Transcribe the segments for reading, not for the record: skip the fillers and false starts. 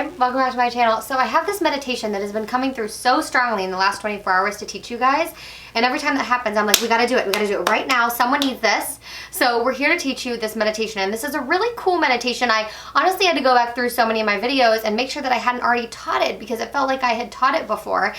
babe. Welcome back to my channel. So I have this meditation that has been coming through so strongly in the last 24 hours to teach you guys. And every time that happens, I'm like, we gotta do it. We gotta do it right now. Someone needs this. So we're here to teach you this meditation. And this is a really cool meditation. I honestly had to go back through so many of my videos and make sure that I hadn't already taught it because it felt like I had taught it before.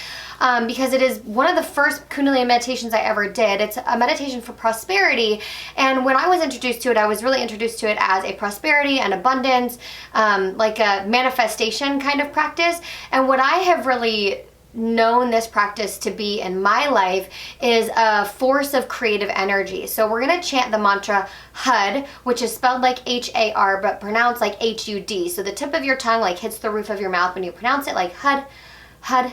Because it is one of the first Kundalini meditations I ever did. It's a meditation for prosperity. And when I was introduced to it, I was really introduced to it as a prosperity and abundance, like a manifestation kind of practice. And what I have really known this practice to be in my life is a force of creative energy. So we're going to chant the mantra HUD, which is spelled like H-A-R but pronounced like H-U-D. So the tip of your tongue like hits the roof of your mouth when you pronounce it, like HUD, HUD,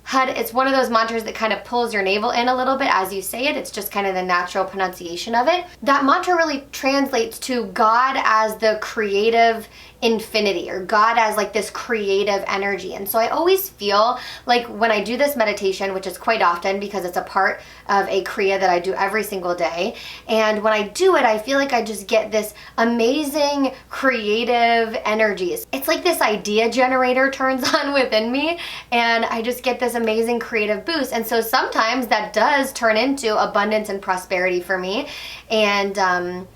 HUD. It's one of those mantras that kind of pulls your navel in a little bit as you say it. It's just kind of the natural pronunciation of it. That mantra really translates to God as the creative infinity, or God as like this creative energy. And so I always feel like when I do this meditation, which is quite often because it's a part of a Kriya that I do every single day, and when I do it, I feel like I just get this amazing creative energies. It's like this idea generator turns on within me, and I just get this amazing creative boost. And so sometimes that does turn into abundance and prosperity for me, and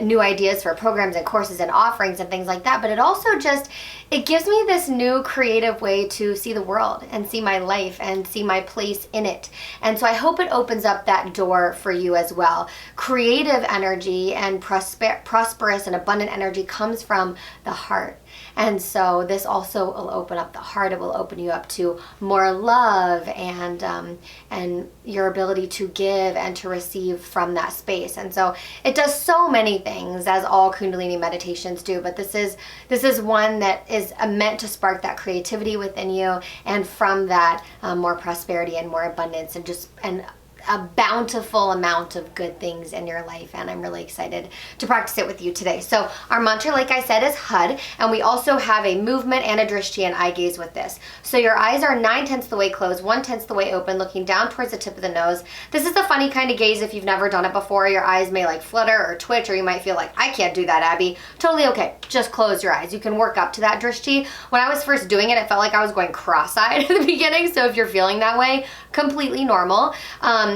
new ideas for programs and courses and offerings and things like that. But it also just, it gives me this new creative way to see the world and see my life and see my place in it. And so I hope it opens up that door for you as well. Creative energy and prosperous and abundant energy comes from the heart. And so this also will open up the heart. It will open you up to more love and your ability to give and to receive from that space. And so it does so many things, as all Kundalini meditations do, but this is one that is meant to spark that creativity within you, and from that more prosperity and more abundance and a bountiful amount of good things in your life. And I'm really excited to practice it with you today. So our mantra, like I said, is HUD, and we also have a movement and a drishti and eye gaze with this. So your eyes are 9/10 the way closed, 1/10 the way open, looking down towards the tip of the nose. This is a funny kind of gaze if you've never done it before. Your eyes may like flutter or twitch, or you might feel like, I can't do that, Abby. Totally okay. Just close your eyes. You can work up to that drishti. When I was first doing it, it felt like I was going cross-eyed at the beginning. So if you're feeling that way, completely normal.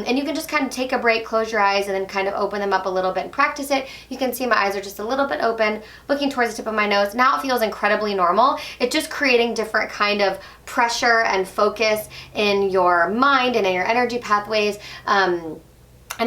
And you can just kind of take a break, close your eyes, and then kind of open them up a little bit and practice it. You can see my eyes are just a little bit open, looking towards the tip of my nose. Now it feels incredibly normal. It's just creating different kind of pressure and focus in your mind and in your energy pathways. And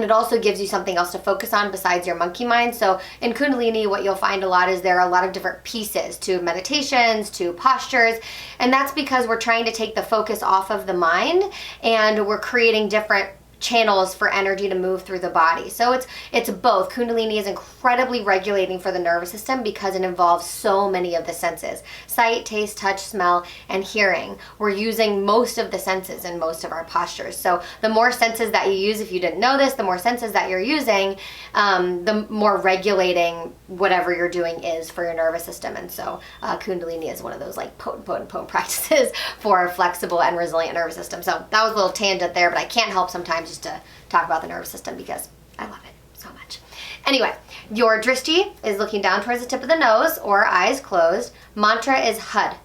it also gives you something else to focus on besides your monkey mind. So in Kundalini, what you'll find a lot is there are a lot of different pieces to meditations, to postures. And that's because we're trying to take the focus off of the mind, and we're creating different channels for energy to move through the body. So it's both. Kundalini is incredibly regulating for the nervous system because it involves so many of the senses: sight, taste, touch, smell, and hearing. We're using most of the senses in most of our postures. So the more senses that you use, if you didn't know this, the more senses that you're using, the more regulating whatever you're doing is for your nervous system. And so Kundalini is one of those like potent practices for a flexible and resilient nervous system. So that was a little tangent there, but I can't help sometimes just to talk about the nervous system because I love it so much. Anyway, your drishti is looking down towards the tip of the nose or eyes closed. Mantra is HUD.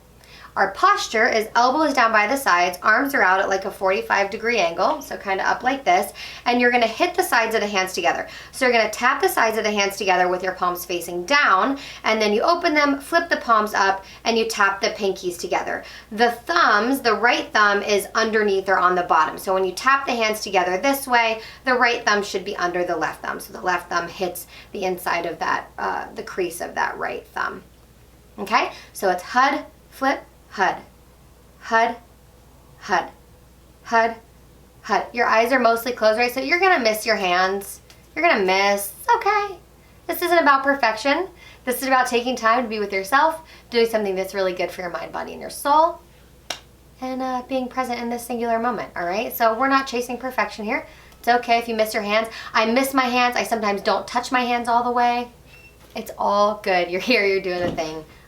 Our posture is elbows down by the sides, arms are out at like a 45-degree angle, so kind of up like this, and you're going to hit the sides of the hands together. So you're going to tap the sides of the hands together with your palms facing down, and then you open them, flip the palms up, and you tap the pinkies together. The thumbs, the right thumb is underneath or on the bottom. So when you tap the hands together this way, the right thumb should be under the left thumb. So the left thumb hits the inside of that, the crease of that right thumb. Okay, so it's HUD, flip, HUD, HUD, HUD, HUD, HUD. Your eyes are mostly closed, right? So you're going to miss your hands. You're going to miss. It's okay. This isn't about perfection. This is about taking time to be with yourself, doing something that's really good for your mind, body, and your soul, and being present in this singular moment, all right? So we're not chasing perfection here. It's okay if you miss your hands. I miss my hands. I sometimes don't touch my hands all the way. It's all good. You're here. You're doing the thing.